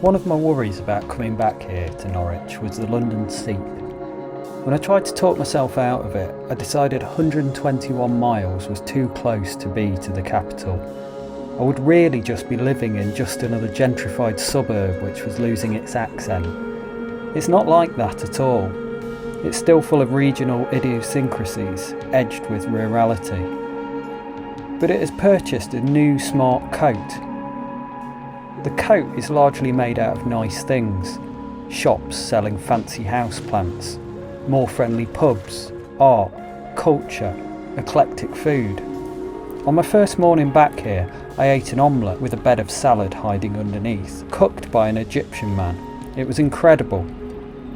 One of my worries about coming back here to Norwich was the London seep. When I tried to talk myself out of it, I decided 121 miles was too close to be to the capital. I would really just be living in just another gentrified suburb which was losing its accent. It's not like that at all. It's still full of regional idiosyncrasies, edged with rurality. But it has purchased a new smart coat. The coat is largely made out of nice things. Shops selling fancy houseplants, more friendly pubs, art, culture, eclectic food. On my first morning back here, I ate an omelette with a bed of salad hiding underneath, cooked by an Egyptian man. It was incredible.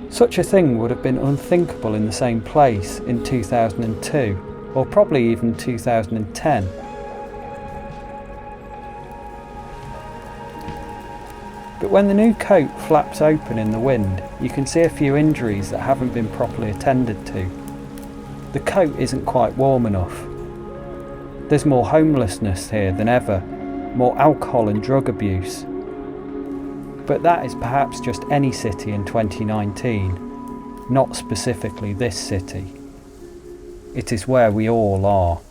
Such a thing would have been unthinkable in the same place in 2002, or probably even 2010. But when the new coat flaps open in the wind, you can see a few injuries that haven't been properly attended to. The coat isn't quite warm enough. There's more homelessness here than ever, more alcohol and drug abuse. But that is perhaps just any city in 2019, not specifically this city. It is where we all are.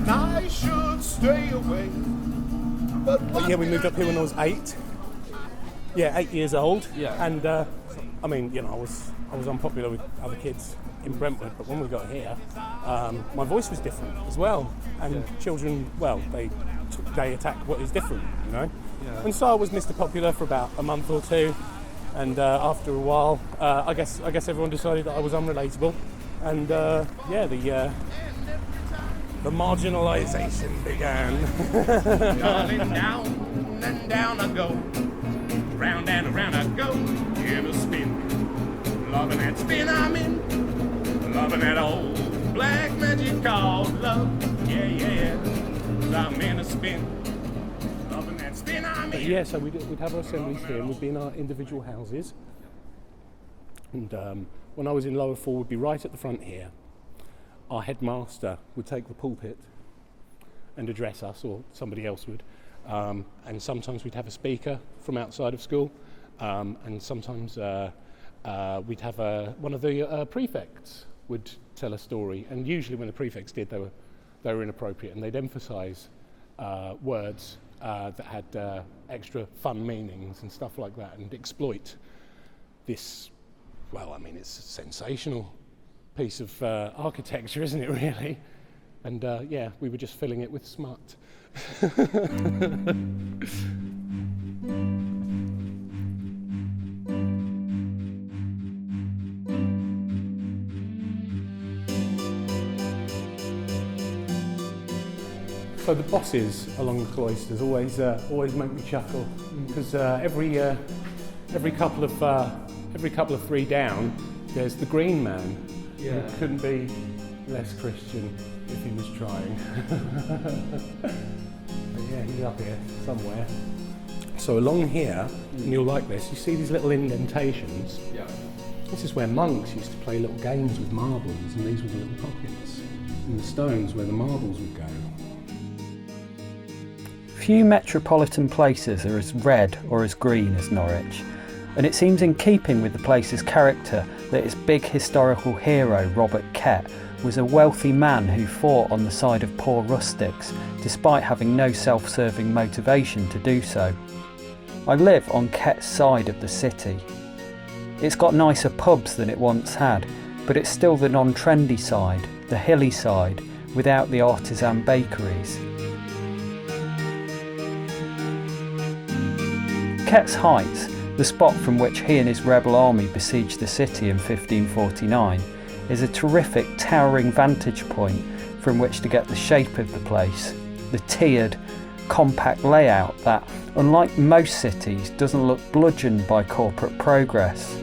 I should stay away. But yeah, we moved up here when I was 8. Yeah, 8 years old. Yeah. And I mean, you know, I was unpopular with other kids in Brentwood, but when we got here, my voice was different as well. And children, well, they attack what is different, you know. Yeah. And so I was Mr. Popular for about a month or two, and after a while, I guess everyone decided that I was unrelatable, and the marginalisation began. Darling, down and down I go, round and around I go, in a spin, loving that spin I'm in, loving that old black magic called love, yeah, I'm in a spin, loving that spin I'm in. Yeah, so we'd have our assemblies here, and we'd be in our individual houses, and when I was in Lower 4, we'd be right at the front here. Our headmaster would take the pulpit and address us, or somebody else would, and sometimes we'd have a speaker from outside of school, and sometimes we'd have one of the prefects would tell a story, and usually when the prefects did, they were inappropriate, and they'd emphasise words that had extra fun meanings and stuff like that, and exploit this, well, I mean, it's a sensational piece of architecture, isn't it, really? And yeah, we were just filling it with smut. So the bosses along the cloisters always make me chuckle, because every couple of every couple of three down, there's the Green Man. Yeah. Who couldn't be less Christian if he was trying. But yeah, he's up here somewhere. So along here, and you'll like this, you see these little indentations. Yeah. This is where monks used to play little games with marbles, and these were the little pockets in the stones where the marbles would go. Few metropolitan places are as red or as green as Norwich, and it seems in keeping with the place's character that its big historical hero, Robert Kett, was a wealthy man who fought on the side of poor rustics, despite having no self-serving motivation to do so. I live on Kett's side of the city. It's got nicer pubs than it once had, but it's still the non-trendy side, the hilly side, without the artisan bakeries. Kett's Heights, the spot from which he and his rebel army besieged the city in 1549, is a terrific towering vantage point from which to get the shape of the place, the tiered, compact layout that, unlike most cities, doesn't look bludgeoned by corporate progress.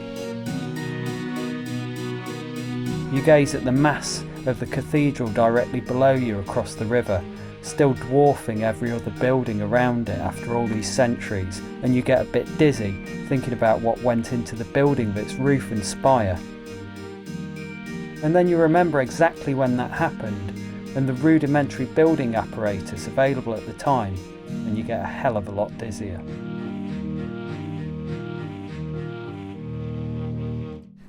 You gaze at the mass of the cathedral directly below you across the river, still dwarfing every other building around it after all these centuries, and you get a bit dizzy thinking about what went into the building of its roof and spire. And then you remember exactly when that happened, and the rudimentary building apparatus available at the time, and you get a hell of a lot dizzier.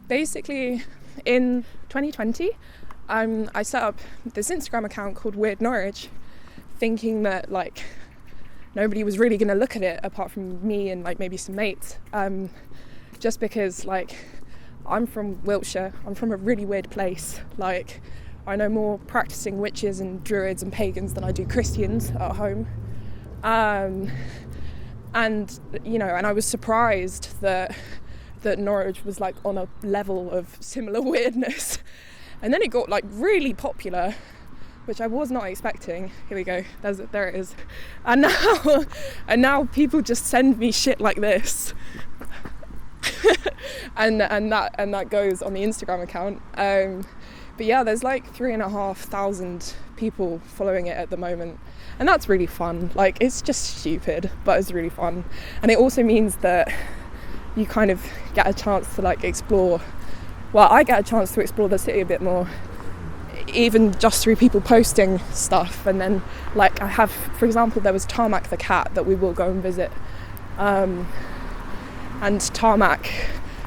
Basically, in 2020, I set up this Instagram account called Weird Norwich, thinking that like nobody was really going to look at it apart from me and like maybe some mates, just because like I'm from Wiltshire, I'm from a really weird place. Like I know more practicing witches and druids and pagans than I do Christians at home, and you know, and I was surprised that Norwich was like on a level of similar weirdness. And then it got like really popular, which I was not expecting. Here we go, there it is. And now people just send me shit like this. and that goes on the Instagram account. But yeah, there's like 3,500 people following it at the moment. And that's really fun. Like, it's just stupid, but it's really fun. And it also means that you kind of get a chance to like explore, well, I get a chance to explore the city a bit more, even just through people posting stuff. And then like I have, for example, there was Tarmac the cat that we will go and visit. And Tarmac,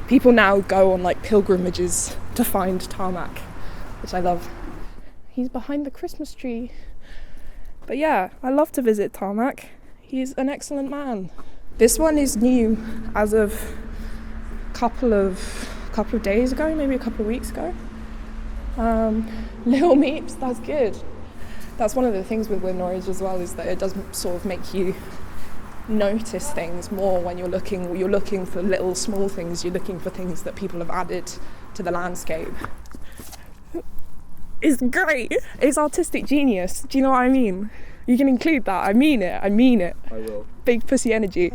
people now go on like pilgrimages to find Tarmac, which I love. He's behind the Christmas tree. But yeah, I love to visit Tarmac. He's an excellent man. This one is new as of a couple of days ago, maybe a couple of weeks ago. Little Meeps, that's good. That's one of the things with Norwich as well, is that it does sort of make you notice things more when you're looking for little small things. You're looking for things that people have added to the landscape. It's great. It's artistic genius. Do you know what I mean? You can include that. I mean it. I will. Big pussy energy.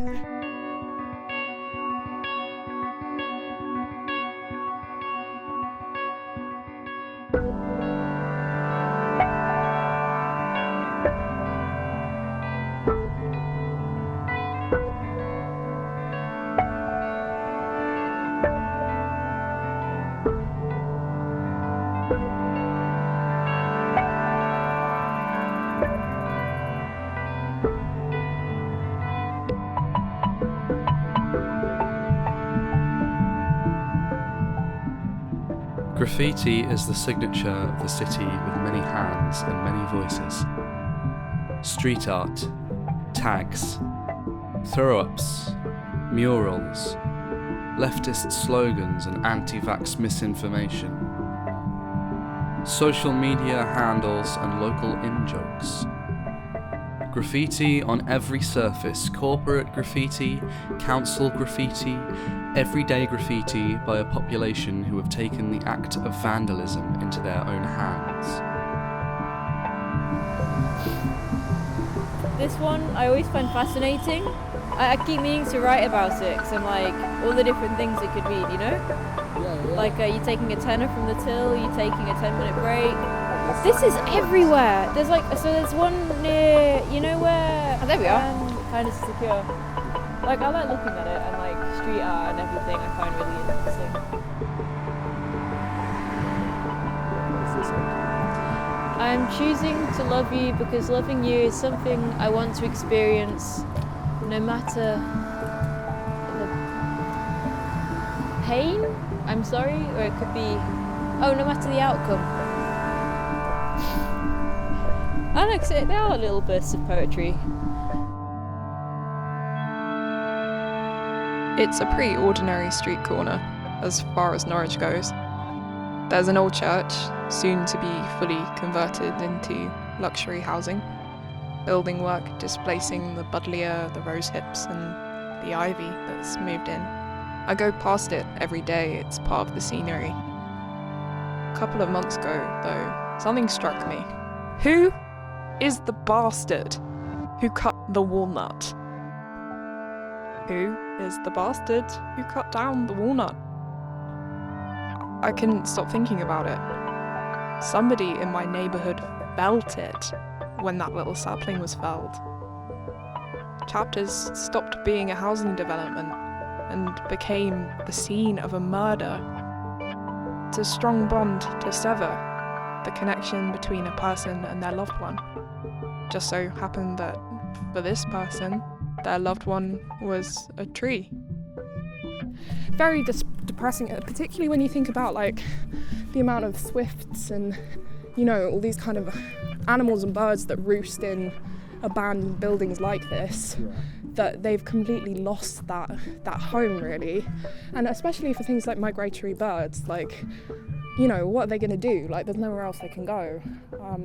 Graffiti is the signature of the city with many hands and many voices. Street art, tags, throw-ups, murals, leftist slogans and anti-vax misinformation, social media handles and local in-jokes. Graffiti on every surface, corporate graffiti, council graffiti, everyday graffiti by a population who have taken the act of vandalism into their own hands. This one I always find fascinating. I keep meaning to write about it because I'm like, all the different things it could mean, you know? Yeah. Like, you're taking a tenner from the till, you're taking a 10-minute break. This is everywhere. There's like, so there's one near, you know where? Oh, there we are. Kind of secure. Like, I like looking at it and like street art and everything I find really interesting. I'm choosing to love you because loving you is something I want to experience no matter the pain, I'm sorry, or it could be, no matter the outcome. I don't know, 'cause they are little bursts of poetry. It's a pretty ordinary street corner, as far as Norwich goes. There's an old church, soon to be fully converted into luxury housing. Building work displacing the buddleia, the rose hips, and the ivy that's moved in. I go past it every day, it's part of the scenery. A couple of months ago, though, something struck me. Who is the bastard who cut the walnut? Who is the bastard who cut down the walnut? I couldn't stop thinking about it. Somebody in my neighbourhood felt it when that little sapling was felled. Chapters stopped being a housing development and became the scene of a murder. It's a strong bond to sever the connection between a person and their loved one. Just so happened that for this person, their loved one was a tree. Very depressing, particularly when you think about like the amount of swifts and, you know, all these kind of animals and birds that roost in abandoned buildings like this, that they've completely lost that home, really. And especially for things like migratory birds, like, you know, what are they going to do? Like, there's nowhere else they can go.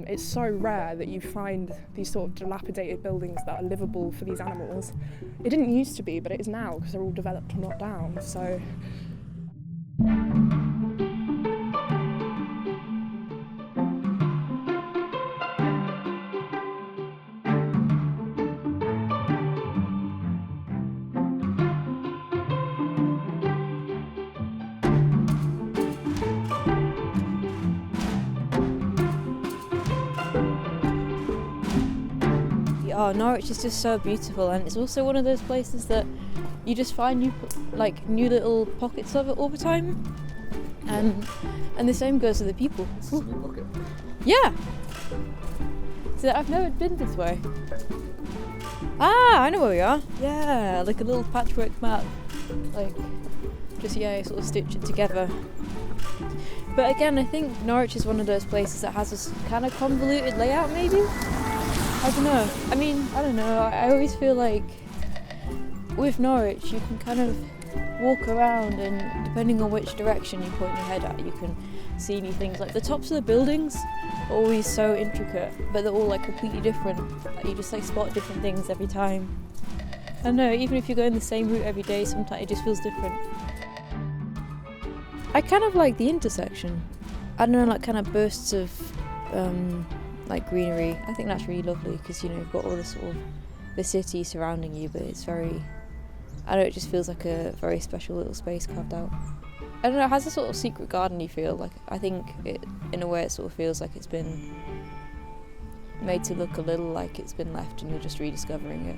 It's so rare that you find these sort of dilapidated buildings that are livable for these animals. It didn't used to be, but it is now because they're all developed and knocked down. So. Oh, Norwich is just so beautiful, and it's also one of those places that you just find new little pockets of it all the time, and the same goes with the people. Yeah. So I've never been this way. Ah, I know where we are. Yeah, like a little patchwork map, like just sort of stitch it together. But again, I think Norwich is one of those places that has this kind of convoluted layout, maybe. I don't know. I mean, I don't know. I always feel like with Norwich, you can kind of walk around, and depending on which direction you point your head at, you can see new things. Like the tops of the buildings are always so intricate, but they're all like completely different. Like you just like spot different things every time. I don't know. Even if you're going the same route every day, sometimes it just feels different. I kind of like the intersection. I don't know, like kind of bursts of like greenery. I think that's really lovely because, you know, you've got all the sort of the city surrounding you, but it's very, I don't know, it just feels like a very special little space carved out. I don't know, it has a sort of secret garden-y feel. Like, I think it, in a way, it sort of feels like it's been made to look a little like it's been left and you're just rediscovering it.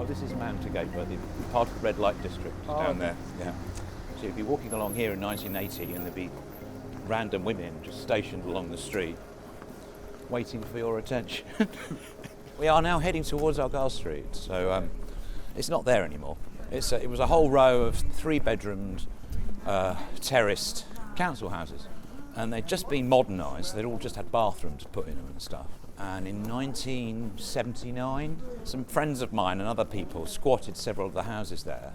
This is Mantegate, where the part of the red light district down there. Yeah. So you'd be walking along here in 1980 and there'd be random women just stationed along the street waiting for your attention. We are now heading towards Argyle Street, so it's not there anymore. It was a whole row of 3-bedroomed terraced council houses, and they'd just been modernised. They'd all just had bathrooms put in them and stuff. And in 1979, some friends of mine and other people squatted several of the houses there.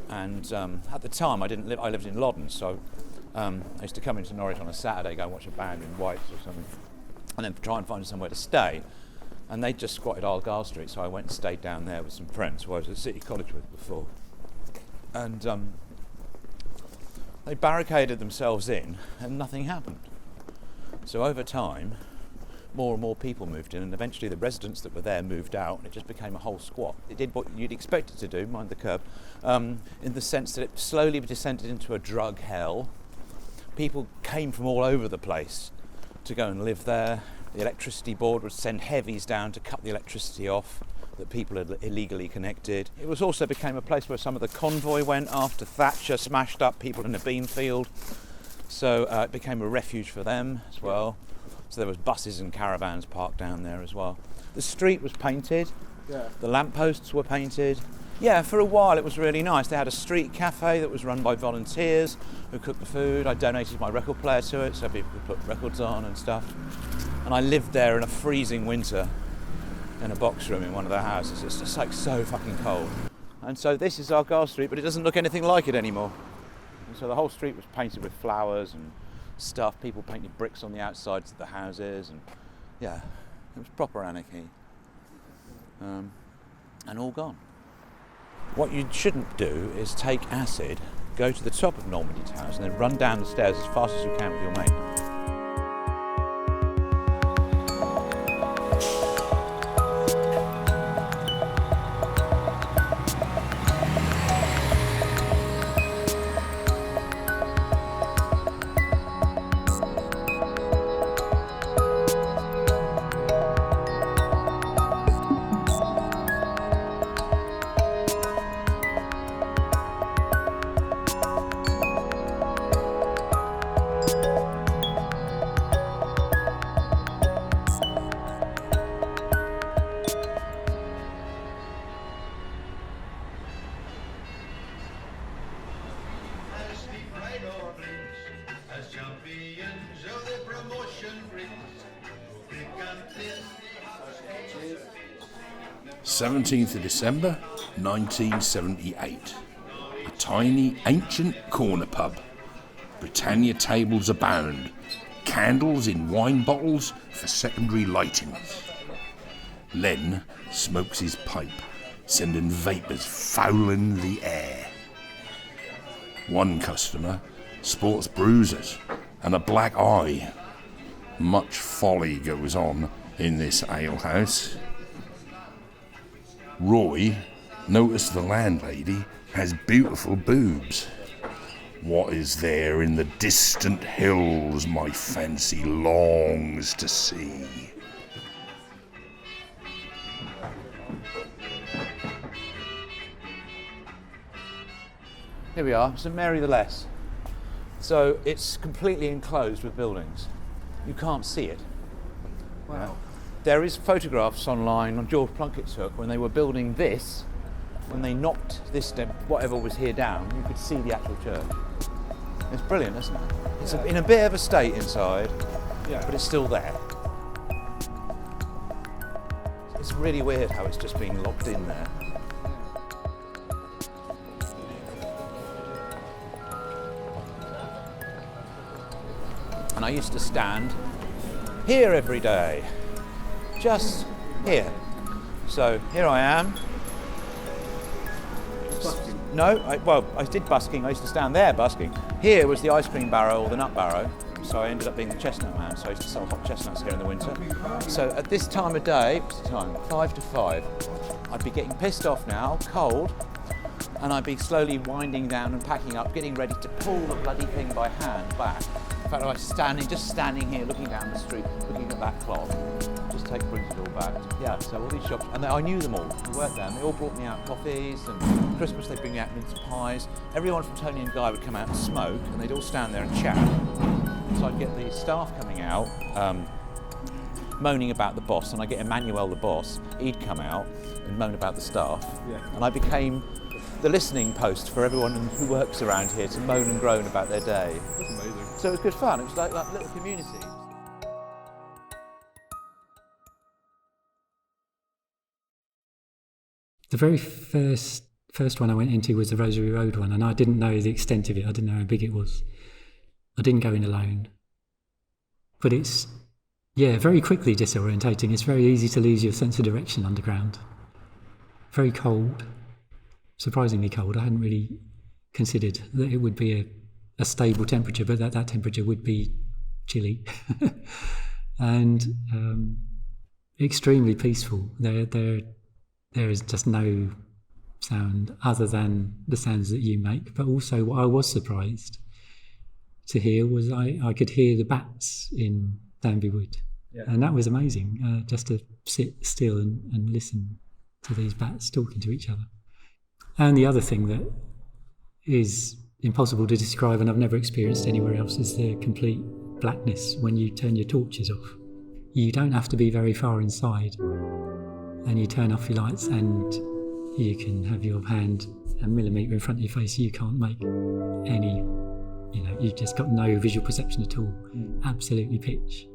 And at the time, I lived in Loddon, so I used to come into Norwich on a Saturday, go and watch a band in Whites or something, and then try and find somewhere to stay. And they just squatted Argyle Street, so I went and stayed down there with some friends who I was at City College with before. And they barricaded themselves in, and nothing happened. So over time, more and more people moved in, and eventually the residents that were there moved out, and it just became a whole squat. It did what you'd expect it to do, mind the curb, in the sense that it slowly descended into a drug hell. People came from all over the place to go and live there. The electricity board would send heavies down to cut the electricity off that people had illegally connected. It was also became a place where some of the convoy went after Thatcher smashed up people in a bean field. So it became a refuge for them as well. So there was buses and caravans parked down there as well. The street was painted. Yeah. The lampposts were painted. Yeah, for a while it was really nice. They had a street cafe that was run by volunteers who cooked the food. I donated my record player to it so people could put records on and stuff. And I lived there in a freezing winter in a box room in one of their houses. It's just like so fucking cold. And so this is Argyle Street, but it doesn't look anything like it anymore. And so the whole street was painted with flowers and stuff. People painted bricks on the outsides of the houses, and yeah, it was proper anarchy. And all gone. What you shouldn't do is take acid, go to the top of Normandy Towers, and then run down the stairs as fast as you can with your mate. 17th of December 1978. A tiny ancient corner pub. Britannia tables abound. Candles in wine bottles for secondary lightings. Len smokes his pipe, sending vapours fouling the air. One customer sports bruises and a black eye. Much folly goes on in this alehouse. Roy noticed the landlady has beautiful boobs. What is there in the distant hills my fancy longs to see? Here we are, St Mary the Less. So it's completely enclosed with buildings. You can't see it. Wow. There is photographs online on George Plunkett's hook when they were building this. When they knocked this, whatever was here down, you could see the actual church. It's brilliant, isn't it? It's in a bit of a state inside, but it's still there. It's really weird how it's just been locked in there. And I used to stand here every day, just here. So here I am. No, I did busking. I used to stand there busking. Here was the ice cream barrow or the nut barrow. So I ended up being the chestnut man. So I used to sell hot chestnuts here in the winter. So at this time of day, what's the time? 5 to 5. I'd be getting pissed off now, cold, and I'd be slowly winding down and packing up, getting ready to pull the bloody thing by hand back. In fact, I was just standing here, looking down the street, looking at that clock. Just brings it all back. Yeah, so all these shops, and I knew them all. I worked there, and they all brought me out coffees, and Christmas they'd bring me out mince pies. Everyone from Tony and Guy would come out and smoke, and they'd all stand there and chat. So I'd get the staff coming out, moaning about the boss, and I'd get Emmanuel the boss. He'd come out and moan about the staff, and I became the listening post for everyone who works around here to moan and groan about their day. That's amazing. So it was good fun. It was like a little community. The very first one I went into was the Rosary Road one, and I didn't know the extent of it. I didn't know how big it was. I didn't go in alone. But it's, very quickly disorientating. It's very easy to lose your sense of direction underground. Very cold, surprisingly cold. I hadn't really considered that it would be a stable temperature, but that temperature would be chilly. And extremely peaceful. There is just no sound other than the sounds that you make. But also what I was surprised to hear was I could hear the bats in Danby Wood. Yeah. And that was amazing, just to sit still and listen to these bats talking to each other. And the other thing that is impossible to describe and I've never experienced anywhere else is the complete blackness when you turn your torches off. You don't have to be very far inside, and you turn off your lights and you can have your hand a millimetre in front of your face. You can't make any, you've just got no visual perception at all. Absolutely pitch.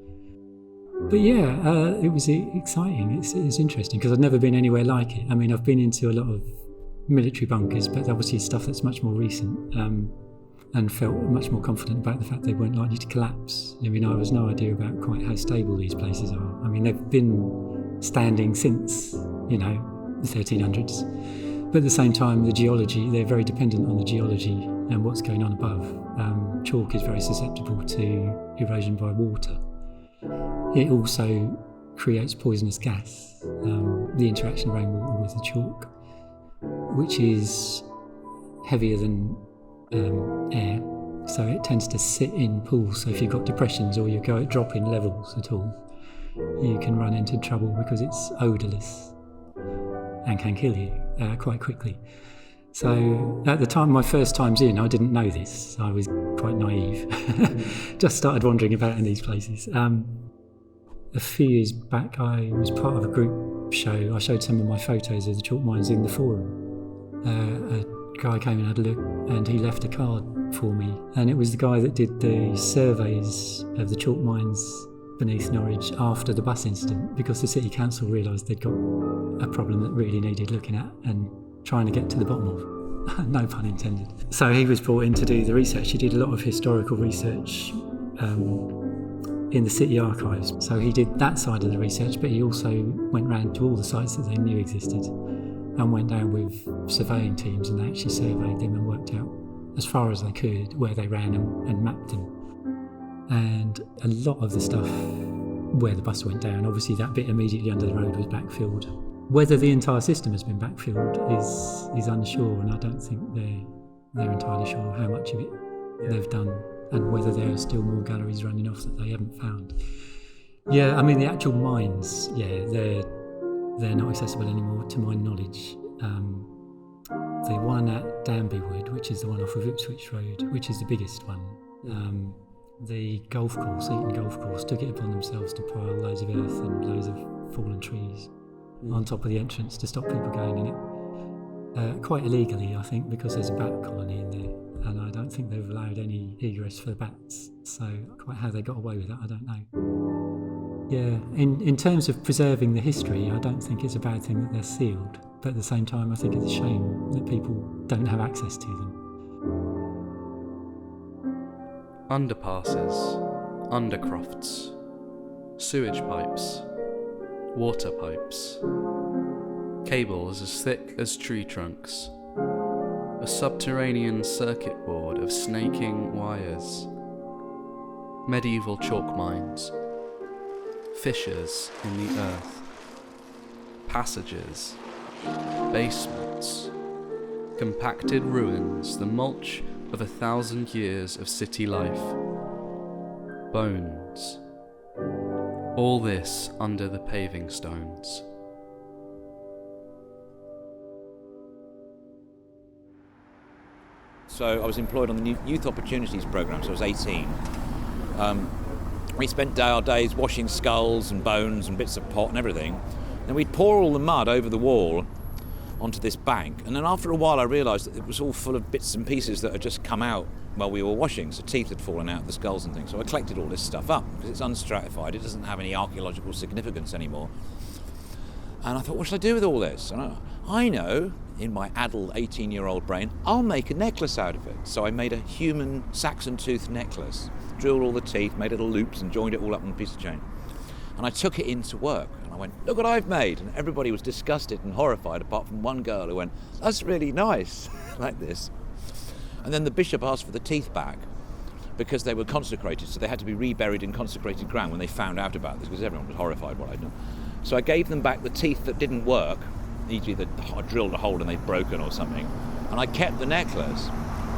But it was exciting. It's interesting because I've never been anywhere like it. I mean, I've been into a lot of military bunkers, but obviously stuff that's much more recent, and felt much more confident about the fact they weren't likely to collapse. I mean, I was no idea about quite how stable these places are. I mean, they've been standing since, the 1300s. But at the same time, the geology, they're very dependent on the geology and what's going on above. Chalk is very susceptible to erosion by water. It also creates poisonous gas, the interaction of rainwater with the chalk, which is heavier than air, so it tends to sit in pools. So if you've got depressions or you go at drop-in levels at all, you can run into trouble because it's odourless and can kill you quite quickly. So at the time, my first times in, I didn't know this. I was quite naive. Just started wandering about in these places. A few years back, I was part of a group show. I showed some of my photos of the chalk mines in the forum. A guy came and had a look, and he left a card for me. And it was the guy that did the surveys of the chalk mines beneath Norwich after the bus incident, because the city council realised they'd got a problem that really needed looking at and trying to get to the bottom of. No pun intended. So he was brought in to do the research. He did a lot of historical research in the city archives. So he did that side of the research, but he also went round to all the sites that they knew existed and went down with surveying teams, and they actually surveyed them and worked out as far as they could where they ran and mapped them. And a lot of the stuff where the bus went down, obviously that bit immediately under the road was backfilled. Whether the entire system has been backfilled is unsure, and I don't think they're entirely sure how much of it they've done, and whether there are still more galleries running off that they haven't found. Yeah, I mean, the actual mines, they're not accessible anymore to my knowledge. The one at Danby Wood, which is the one off of Ipswich Road, which is the biggest one, the golf course, Eton Golf Course, took it upon themselves to pile loads of earth and loads of fallen trees on top of the entrance to stop people going in it. Quite illegally, I think, because there's a bat colony in there, and I don't think they've allowed any egress for the bats, so quite how they got away with that, I don't know. Yeah, in terms of preserving the history, I don't think it's a bad thing that they're sealed, but at the same time I think it's a shame that people don't have access to them. Underpasses, undercrofts, sewage pipes, water pipes, cables as thick as tree trunks, a subterranean circuit board of snaking wires, medieval chalk mines, fissures in the earth, passages, basements, compacted ruins, the mulch of 1,000 years of city life, bones, all this under the paving stones. So I was employed on the Youth Opportunities Programme, so I was 18. We spent our days washing skulls and bones and bits of pot and everything. Then we'd pour all the mud over the wall onto this bank, and then after a while I realised that it was all full of bits and pieces that had just come out while we were washing, so teeth had fallen out of the skulls and things. So I collected all this stuff up because it's unstratified, it doesn't have any archaeological significance anymore. And I thought, what should I do with all this? And I know, in my addled 18-year-old brain, I'll make a necklace out of it. So I made a human Saxon tooth necklace, drilled all the teeth, made little loops and joined it all up on a piece of chain. And I took it into work and I went, look what I've made. And everybody was disgusted and horrified apart from one girl who went, that's really nice, like this. And then the bishop asked for the teeth back because they were consecrated, so they had to be reburied in consecrated ground when they found out about this, because everyone was horrified what I'd done. So I gave them back the teeth that didn't work, e.g. I drilled a hole and they'd broken or something, and I kept the necklace,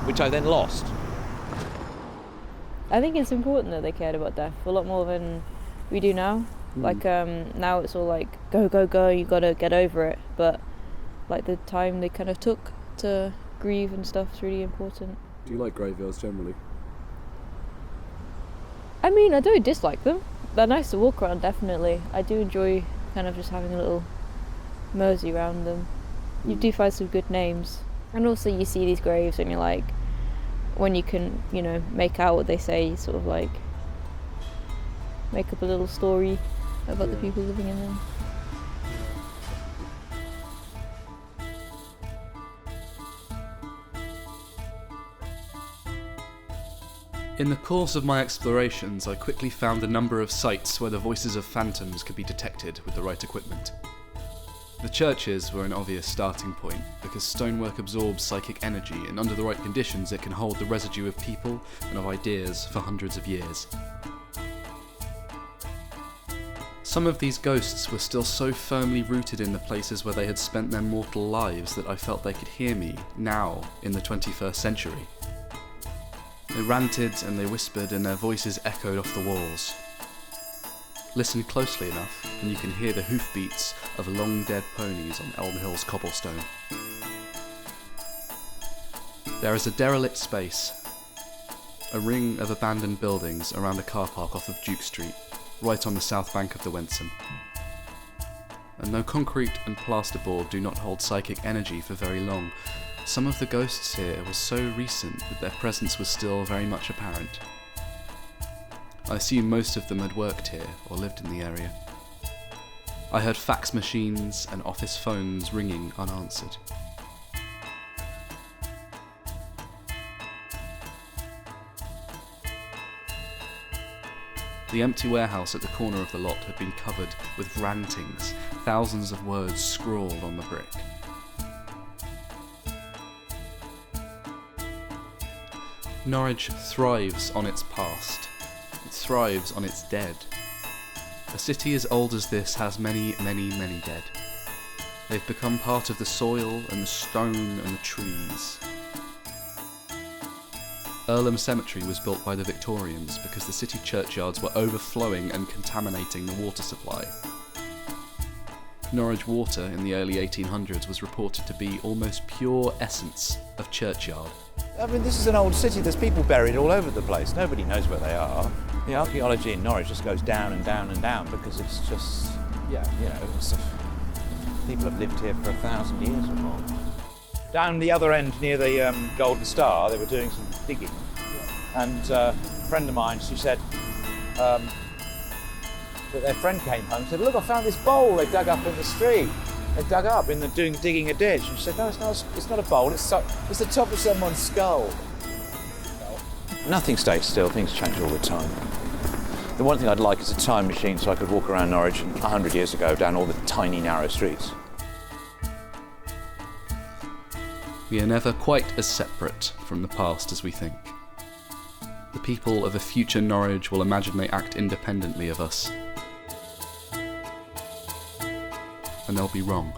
which I then lost. I think it's important that they cared about death a lot more than we do now. Like now it's all like go, you gotta get over it, but like the time they kind of took to grieve and stuff is really important. Do you like graveyards generally? I mean, I don't dislike them. They're nice to walk around, definitely. I do enjoy kind of just having a little mosey around them. You do find some good names, and also you see these graves and you're like, when you can, you know, make out what they say, sort of like make up a little story about the people living in them. In the course of my explorations, I quickly found a number of sites where the voices of phantoms could be detected with the right equipment. The churches were an obvious starting point, because stonework absorbs psychic energy, and under the right conditions it can hold the residue of people and of ideas for hundreds of years. Some of these ghosts were still so firmly rooted in the places where they had spent their mortal lives that I felt they could hear me, now, in the 21st century. They ranted and they whispered and their voices echoed off the walls. Listen closely enough and you can hear the hoofbeats of long dead ponies on Elm Hill's cobblestone. There is a derelict space, a ring of abandoned buildings around a car park off of Duke Street, right on the south bank of the Wensum. And though concrete and plasterboard do not hold psychic energy for very long, some of the ghosts here were so recent that their presence was still very much apparent. I assume most of them had worked here or lived in the area. I heard fax machines and office phones ringing unanswered. The empty warehouse at the corner of the lot had been covered with rantings, thousands of words scrawled on the brick. Norwich thrives on its past. It thrives on its dead. A city as old as this has many, many, many dead. They've become part of the soil and the stone and the trees. Earlham Cemetery was built by the Victorians because the city churchyards were overflowing and contaminating the water supply. Norwich water in the early 1800s was reported to be almost pure essence of churchyard. I mean, this is an old city. There's people buried all over the place. Nobody knows where they are. The archaeology in Norwich just goes down and down and down because it's just, people have lived here for 1,000 years or more. Down the other end near the Golden Star, they were doing some digging. And a friend of mine, she said that their friend came home and said, look, I found this bowl they dug up in the street. They dug up in digging a ditch. And she said, no, it's not a bowl, it's the top of someone's skull. Nothing stays still, things change all the time. The one thing I'd like is a time machine so I could walk around Norwich 100 years ago down all the tiny, narrow streets. We are never quite as separate from the past as we think. The people of a future Norwich will imagine they act independently of us. And they'll be wrong.